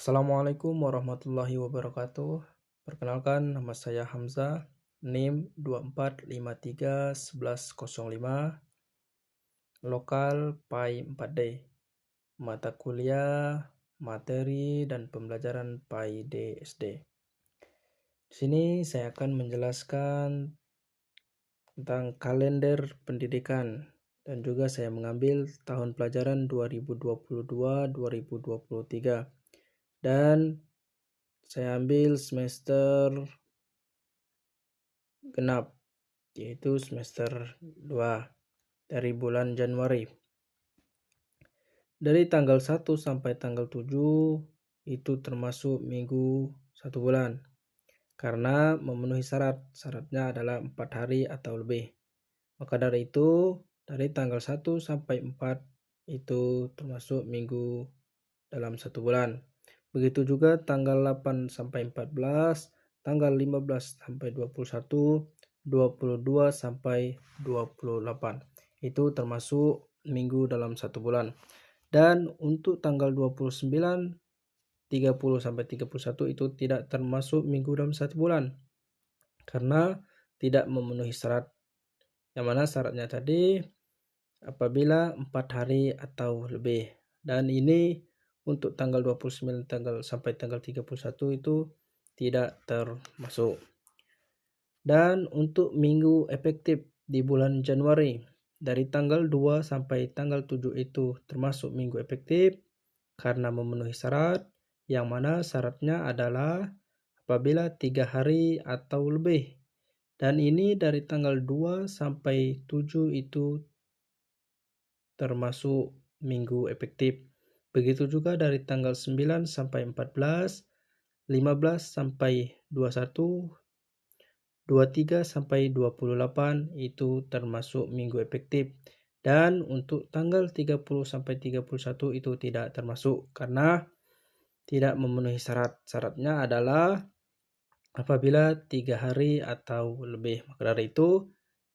Assalamualaikum warahmatullahi wabarakatuh. Perkenalkan, nama saya Hamzah, NIM 24531105, lokal PAI 4D, mata kuliah, materi, dan pembelajaran PAI DSD. Di sini saya akan menjelaskan tentang kalender pendidikan dan juga saya mengambil tahun pelajaran 2022-2023 dan saya ambil semester genap, yaitu semester 2 dari bulan Januari. Dari tanggal 1 sampai tanggal 7 itu termasuk minggu 1 bulan. Karena memenuhi syaratnya adalah 4 hari atau lebih. Maka dari itu, dari tanggal 1 sampai 4 itu termasuk minggu dalam 1 bulan. Begitu juga tanggal 8 sampai 14, tanggal 15 sampai 21, 22 sampai 28. Itu termasuk minggu dalam 1 bulan. Dan untuk tanggal 29, 30 sampai 31 itu tidak termasuk minggu dalam 1 bulan. Karena tidak memenuhi syarat. Yang mana syaratnya tadi apabila 4 hari atau lebih. Dan ini untuk tanggal 29 sampai tanggal 31 itu tidak termasuk. Dan untuk minggu efektif di bulan Januari dari tanggal 2 sampai tanggal 7 itu termasuk minggu efektif karena memenuhi syarat, yang mana syaratnya adalah apabila 3 hari atau lebih. Dan ini dari tanggal 2 sampai 7 itu termasuk minggu efektif. Begitu juga dari tanggal 9 sampai 14, 15 sampai 21, 23 sampai 28 itu termasuk minggu efektif. Dan untuk tanggal 30 sampai 31 itu tidak termasuk karena tidak memenuhi syarat. Syaratnya adalah apabila 3 hari atau lebih. Maka dari itu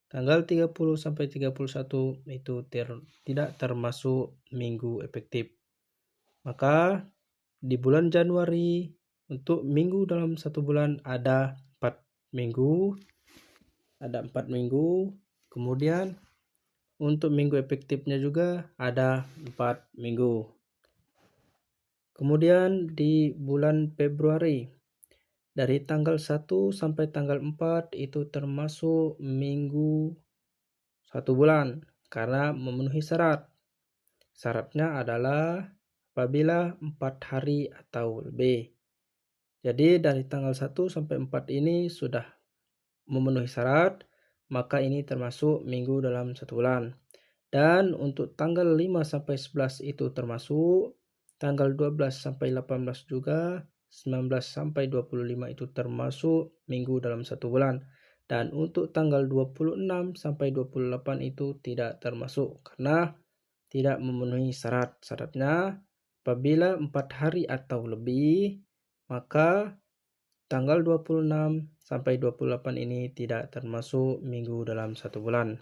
tanggal 30 sampai 31 itu tidak termasuk minggu efektif. Maka di bulan Januari untuk minggu dalam 1 bulan ada 4 minggu. Kemudian untuk minggu efektifnya juga ada 4 minggu. Kemudian di bulan Februari dari tanggal 1 sampai tanggal 4 itu termasuk minggu 1 bulan karena memenuhi syarat. Syaratnya adalah apabila 4 hari atau lebih. Jadi dari tanggal 1 sampai 4 ini sudah memenuhi syarat, maka ini termasuk minggu dalam 1 bulan. Dan untuk tanggal 5 sampai 11 itu termasuk, tanggal 12 sampai 18 juga, 19 sampai 25 itu termasuk minggu dalam 1 bulan. Dan untuk tanggal 26 sampai 28 itu tidak termasuk karena tidak memenuhi syarat. Syaratnya apabila 4 hari atau lebih, maka tanggal 26 sampai 28 ini tidak termasuk minggu dalam 1 bulan.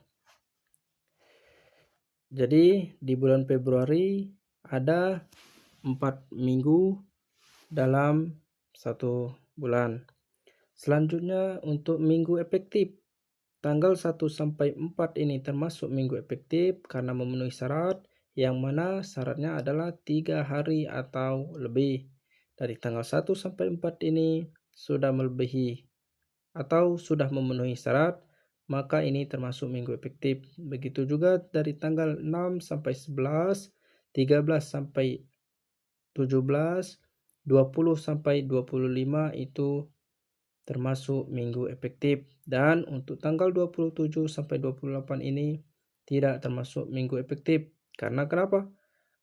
Jadi di bulan Februari ada 4 minggu dalam 1 bulan. Selanjutnya untuk minggu efektif. Tanggal 1 sampai 4 ini termasuk minggu efektif karena memenuhi syarat, yang mana syaratnya adalah 3 hari atau lebih. Dari tanggal 1 sampai 4 ini sudah melebihi atau sudah memenuhi syarat, maka ini termasuk minggu efektif. Begitu juga dari tanggal 6 sampai 11, 13 sampai 17, 20 sampai 25 itu termasuk minggu efektif. Dan untuk tanggal 27 sampai 28 ini tidak termasuk minggu efektif. Karena kenapa?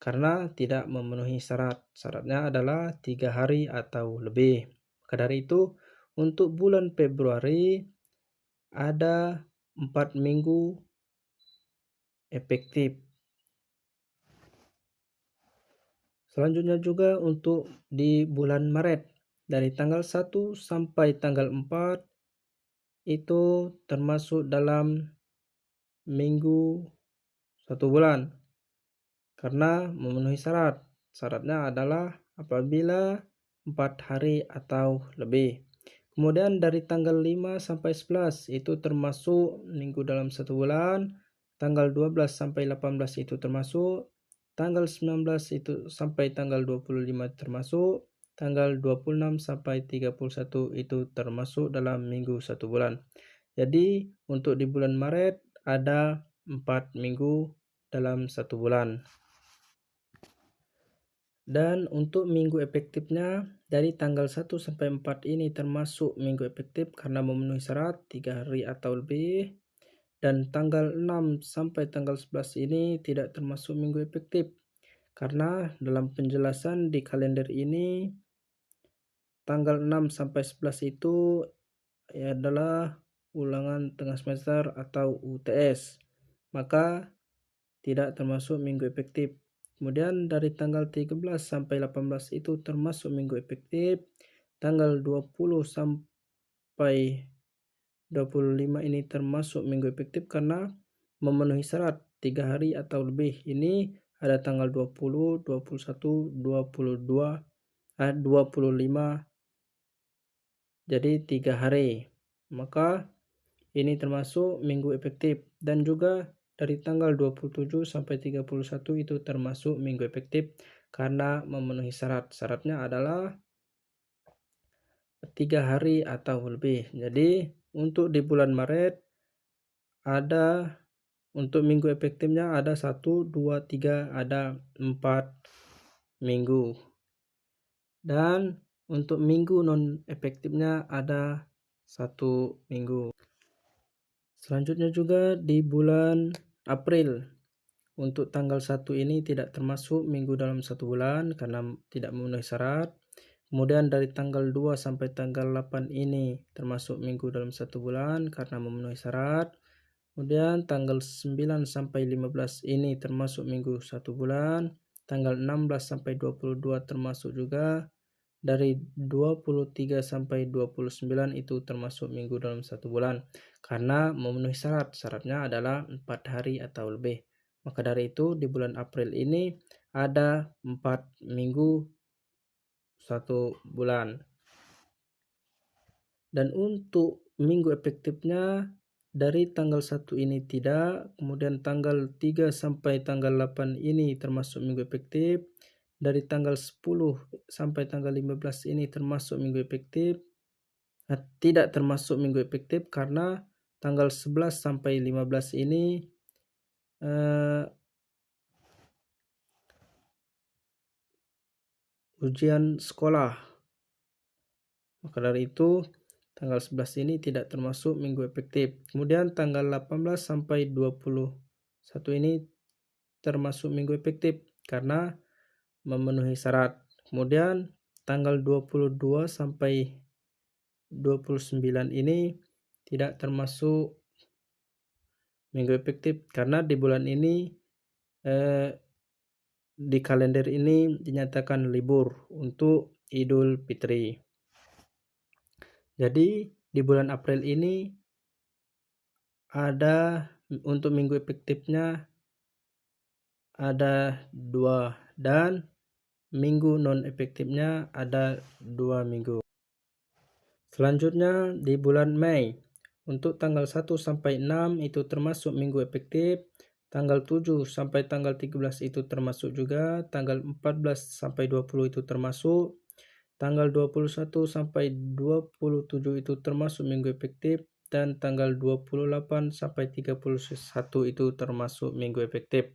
Karena tidak memenuhi syarat. Syaratnya adalah 3 hari atau lebih. Maka dari itu untuk bulan Februari ada 4 minggu efektif. Selanjutnya juga untuk di bulan Maret dari tanggal 1 sampai tanggal 4 itu termasuk dalam minggu 1 bulan karena memenuhi syarat. Syaratnya adalah apabila 4 hari atau lebih. Kemudian dari tanggal 5 sampai 11 itu termasuk minggu dalam 1 bulan. Tanggal 12 sampai 18 itu termasuk. Tanggal 19 itu sampai tanggal 25 termasuk. Tanggal 26 sampai 31 itu termasuk dalam minggu 1 bulan. Jadi untuk di bulan Maret ada 4 minggu dalam 1 bulan. Dan untuk minggu efektifnya dari tanggal 1 sampai 4 ini termasuk minggu efektif karena memenuhi syarat 3 hari atau lebih. Dan tanggal 6 sampai tanggal 11 ini tidak termasuk minggu efektif karena dalam penjelasan di kalender ini tanggal 6 sampai 11 itu adalah ulangan tengah semester atau UTS. Maka tidak termasuk minggu efektif. Kemudian dari tanggal 13 sampai 18 itu termasuk minggu efektif. Tanggal 20 sampai 25 ini termasuk minggu efektif karena memenuhi syarat 3 hari atau lebih. Ini ada tanggal 20, 21, 22, 25, jadi 3 hari. Maka ini termasuk minggu efektif dan juga dari tanggal 27 sampai 31 itu termasuk minggu efektif karena memenuhi syarat. Syaratnya adalah 3 hari atau lebih. Jadi untuk di bulan Maret ada untuk minggu efektifnya ada 1, 2, 3, ada 4 minggu. Dan untuk minggu non efektifnya ada 1 minggu. Selanjutnya juga di bulan April. Untuk tanggal 1 ini tidak termasuk minggu dalam 1 bulan karena tidak memenuhi syarat. Kemudian dari tanggal 2 sampai tanggal 8 ini termasuk minggu dalam 1 bulan karena memenuhi syarat. Kemudian tanggal 9 sampai 15 ini termasuk minggu 1 bulan. Tanggal 16 sampai 22 termasuk juga. Dari 23 sampai 29 itu termasuk minggu dalam 1 bulan karena memenuhi syarat. Syaratnya adalah 4 hari atau lebih. Maka dari itu di bulan April ini ada 4 minggu 1 bulan. Dan untuk minggu efektifnya dari tanggal 1 ini tidak, kemudian tanggal 3 sampai tanggal 8 ini termasuk minggu efektif. Dari tanggal 10 sampai tanggal 15 ini termasuk minggu efektif. Tidak termasuk minggu efektif karena tanggal 11 sampai 15 ini ujian sekolah. Maka dari itu tanggal 11 ini tidak termasuk minggu efektif. Kemudian tanggal 18 sampai 21 ini termasuk minggu efektif karena memenuhi syarat. Kemudian tanggal 22 sampai 29 ini tidak termasuk minggu efektif karena di bulan ini di kalender ini dinyatakan libur untuk Idul Fitri. Jadi di bulan April ini ada untuk minggu efektifnya ada 2 dan minggu non efektifnya ada 2 minggu. Selanjutnya di bulan Mei. Untuk tanggal 1 sampai 6 itu termasuk minggu efektif. Tanggal 7 sampai tanggal 13 itu termasuk juga. Tanggal 14 sampai 20 itu termasuk. Tanggal 21 sampai 27 itu termasuk minggu efektif. Dan tanggal 28 sampai 31 itu termasuk minggu efektif.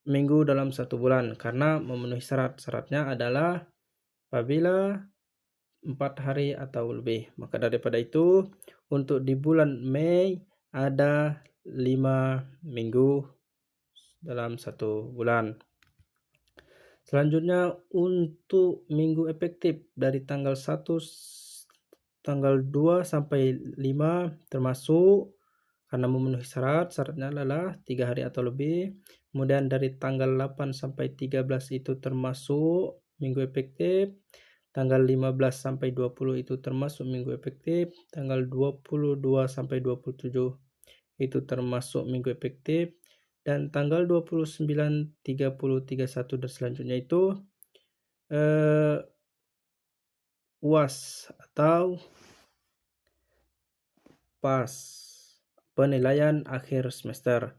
Minggu dalam 1 bulan karena memenuhi syarat. Syaratnya adalah apabila 4 hari atau lebih. Maka daripada itu untuk di bulan Mei ada 5 minggu dalam 1 bulan. Selanjutnya untuk minggu efektif dari tanggal 1 tanggal 2 sampai 5 termasuk karena memenuhi syarat. Syaratnya adalah 3 hari atau lebih. Kemudian dari tanggal 8 sampai 13 itu termasuk minggu efektif. Tanggal 15 sampai 20 itu termasuk minggu efektif. Tanggal 22 sampai 27 itu termasuk minggu efektif. Dan tanggal 29, 30, 31 dan selanjutnya itu eh, UAS atau PAS, penilaian akhir semester.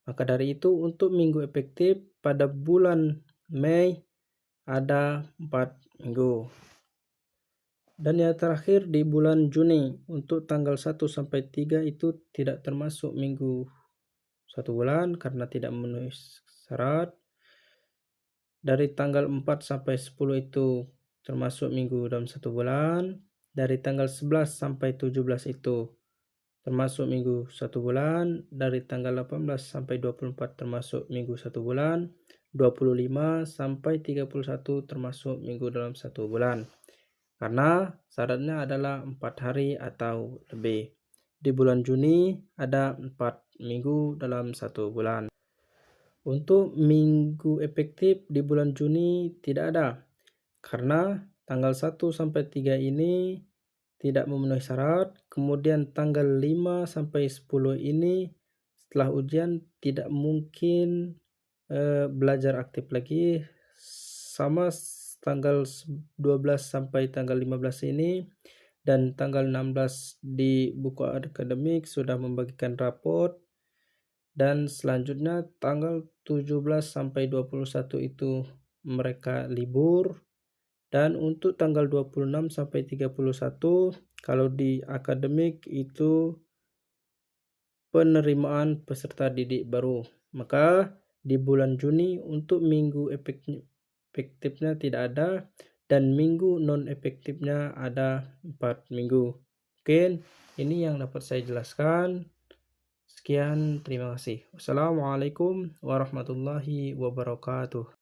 Maka dari itu untuk minggu efektif pada bulan Mei ada 4 minggu. Dan yang terakhir di bulan Juni untuk tanggal 1 sampai 3 itu tidak termasuk minggu 1 bulan karena tidak memenuhi syarat. Dari tanggal 4 sampai 10 itu termasuk minggu dalam 1 bulan. Dari tanggal 11 sampai 17 itu termasuk minggu 1 bulan. Dari tanggal 18 sampai 24 termasuk minggu 1 bulan. 25 sampai 31 termasuk minggu dalam 1 bulan. Karena syaratnya adalah 4 hari atau lebih. Di bulan Juni ada 4 minggu dalam 1 bulan. Untuk minggu efektif di bulan Juni tidak ada. Karena tanggal 1 sampai 3 ini tidak memenuhi syarat. Kemudian tanggal 5 sampai 10 ini setelah ujian tidak mungkin belajar aktif lagi. Sama tanggal 12 sampai tanggal 15 ini dan tanggal 16 di buku akademik sudah membagikan raport, dan selanjutnya tanggal 17 sampai 21 itu mereka libur, dan untuk tanggal 26 sampai 31 kalau di akademik itu penerimaan peserta didik baru. Maka di bulan Juni untuk minggu efektifnya tidak ada, dan minggu non efektifnya ada 4 minggu. Mungkin ini yang dapat saya jelaskan. Sekian, terima kasih. Wassalamualaikum warahmatullahi wabarakatuh.